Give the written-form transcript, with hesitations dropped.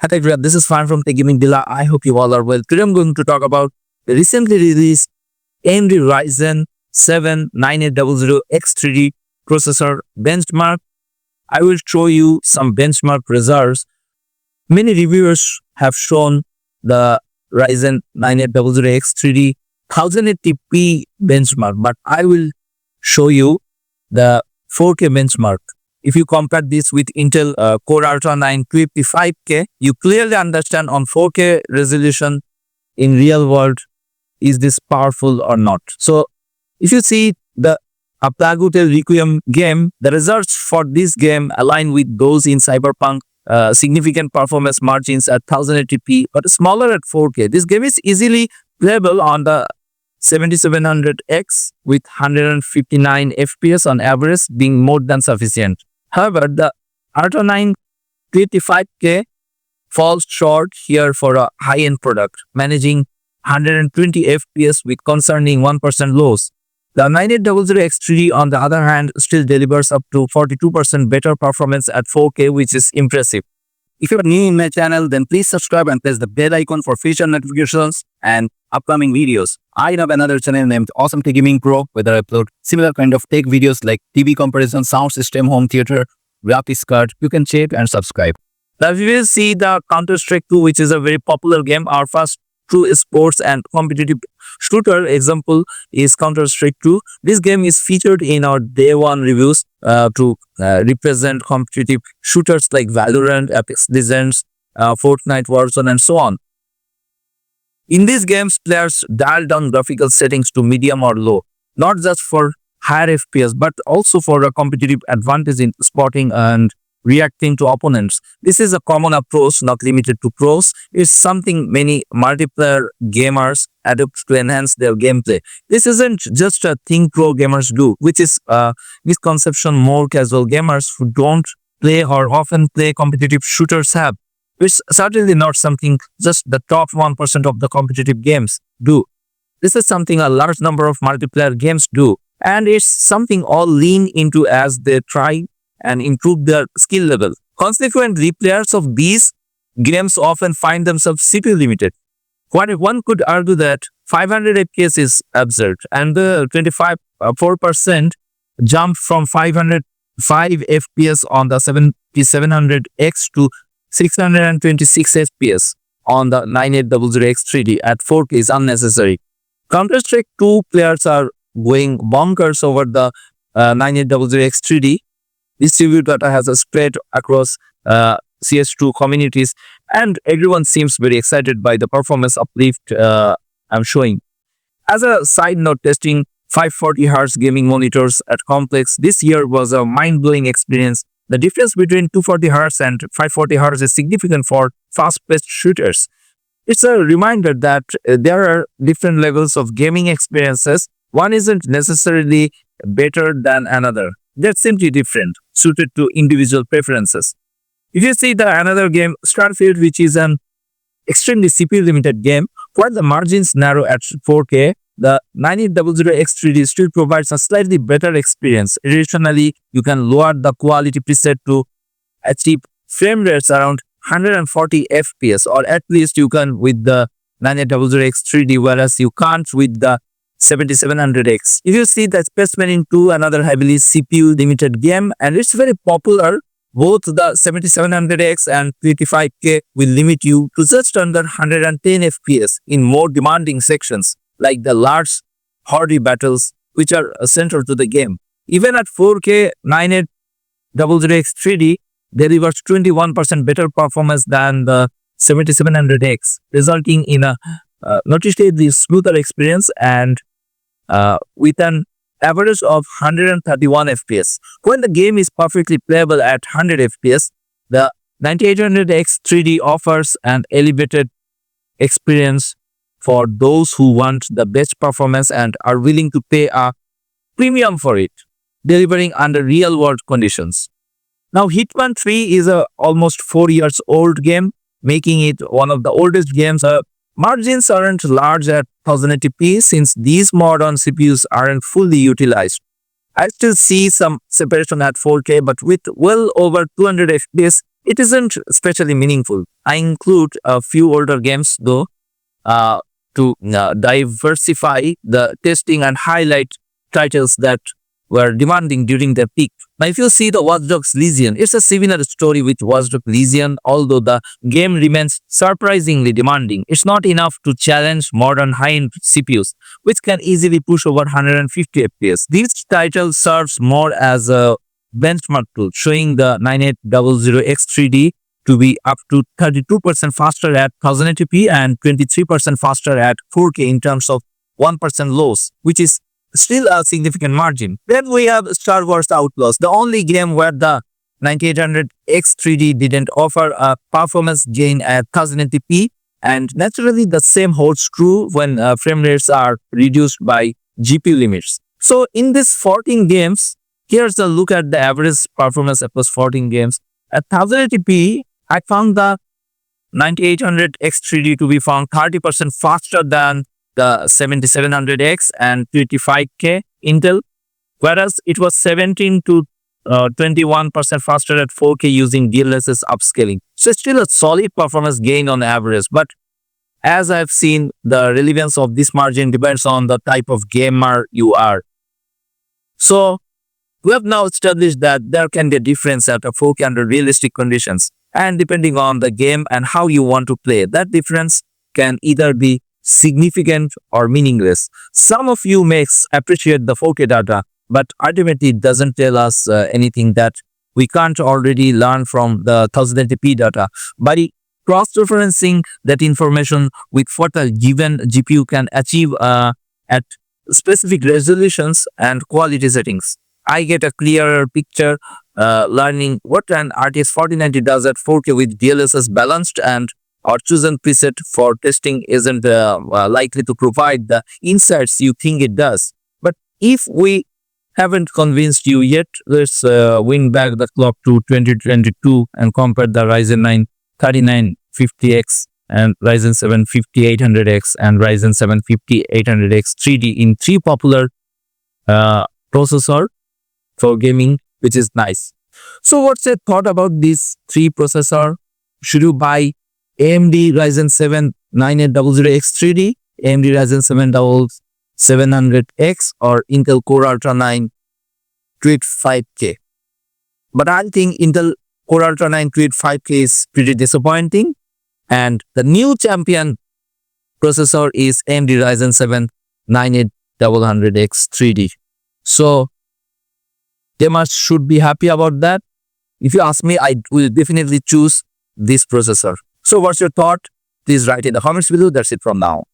Hi, everyone. This is Fan from Tech Gaming Dilla. I hope you all are well. Today I'm going to talk about the recently released AMD Ryzen 7 9800X3D processor benchmark. I will show you some benchmark results. Many reviewers have shown the Ryzen 9800X3D 1080p benchmark, but I will show you the 4K benchmark. If you compare this with Intel Core Ultra 9 255K, you clearly understand on 4K resolution in real world, is this powerful or not. So if you see the Plague Tale Requiem game, the results for this game align with those in Cyberpunk. Significant performance margins at 1080p, but smaller at 4K. This game is easily playable on the 7700X with 159 FPS on average, being more than sufficient. However, the Ultra 9 285K falls short here for a high-end product, managing 120 FPS with concerning 1% loss. The 9800X3D, on the other hand, still delivers up to 42% better performance at 4K, which is impressive. If you are new in my channel, then please subscribe and press the bell icon for future notifications and upcoming videos. I have another channel named Awesome Tech Gaming Pro, where I upload similar kind of tech videos like TV comparison, sound system, home theater, graphics card. You can check and subscribe. Now, we will see the Counter-Strike 2, which is a very popular game. Our first true sports and competitive shooter example is Counter-Strike 2. This game is featured in our day one reviews to represent competitive shooters like Valorant, Apex Legends, Fortnite, Warzone, and so on. In these games, players dial down graphical settings to medium or low, not just for higher FPS, but also for a competitive advantage in spotting and reacting to opponents. This is a common approach, not limited to pros. It's something many multiplayer gamers adopt to enhance their gameplay. This isn't just a thing pro gamers do, which is a misconception more casual gamers who don't play or often play competitive shooters have. It's certainly not something just the top 1% of the competitive games do. This is something a large number of multiplayer games do, and it's something all lean into as they try and improve their skill level. Consequently, players of these games often find themselves CPU limited. One could argue that 500 FPS is absurd, and the 4% jump from 505 FPS on the 7700X to 626 FPS on the 9800X3D at 4K is unnecessary. Counter-Strike 2 players are going bonkers over the 9800X3D. This review data has spread across CS2 communities, and everyone seems very excited by the performance uplift I'm showing. As a side note, testing 540Hz gaming monitors at Complex this year was a mind-blowing experience. The difference between 240Hz and 540Hz is significant for fast-paced shooters. It's a reminder that there are different levels of gaming experiences. One isn't necessarily better than another. They're simply different, suited to individual preferences. If you see the another game, Starfield, which is an extremely CPU limited game, while the margins narrow at 4K, the 9800X3D still provides a slightly better experience. Additionally, you can lower the quality preset to achieve frame rates around 140 FPS, or at least you can with the 9800X3D, whereas you can't with the 7700X. If you see the Spaceman in 2, another heavily CPU limited game, and it's very popular, both the 7700X and 385K will limit you to just under 110 FPS in more demanding sections, like the large hardy battles which are central to the game. Even at 4K, 9800X3D delivers 21% better performance than the 7700X, resulting in a noticeably smoother experience and with an average of 131 FPS. When the game is perfectly playable at 100 FPS, the 9800X3D offers an elevated experience for those who want the best performance and are willing to pay a premium for it, delivering under real-world conditions. Now, Hitman 3 is a almost 4 years old game, making it one of the oldest games. Margins aren't large at 1080p since these modern CPUs aren't fully utilized. I still see some separation at 4K, but with well over 200 FPS, it isn't especially meaningful. I include a few older games though to diversify the testing and highlight titles that were demanding during their peak. Now, if you see the Watch Dogs Legion, it's a similar story with Watch Dogs Legion, although the game remains surprisingly demanding. It's not enough to challenge modern high-end CPUs, which can easily push over 150 FPS. This title serves more as a benchmark tool, showing the 9800X3D to be up to 32% faster at 1080p and 23% faster at 4K in terms of 1% loss, which is still a significant margin. Then we have Star Wars Outlaws, the only game where the 9800X3D didn't offer a performance gain at 1080p, and naturally the same holds true when frame rates are reduced by GPU limits. So in these 14 games, here's a look at the average performance across 14 games. At 1080p, I found the 9800X3D to be found 30% faster than the 7700X and 25K Intel, whereas it was 17 to 21% faster at 4K using DLSS upscaling. So it's still a solid performance gain on average, but as I've seen, the relevance of this margin depends on the type of gamer you are. So we have now established that there can be a difference at a 4K under realistic conditions, and depending on the game and how you want to play, that difference can either be significant or meaningless. Some of you may appreciate the 4K data, but ultimately it doesn't tell us anything that we can't already learn from the 1080p data. By cross-referencing that information with what a given GPU can achieve at specific resolutions and quality settings, I get a clearer picture, learning what an RTX 4090 does at 4K with DLSS balanced and our chosen preset for testing isn't likely to provide the insights you think it does. But if we haven't convinced you yet, let's win back the clock to 2022 and compare the Ryzen 9 3950X and Ryzen 7 5800X and Ryzen 7 5800X3D in three popular processor for gaming, which is nice. So what's your thought about these three processor? Should you buy AMD Ryzen 7 9800X3D, AMD Ryzen 7 7700X, or Intel Core Ultra 9 25K? But I think Intel Core Ultra 9 25K is pretty disappointing, and the new champion processor is AMD Ryzen 7 9800X3D. So gamers should be happy about that. If you ask me, I will definitely choose this processor. So what's your thought? Please write in the comments below. That's it from now.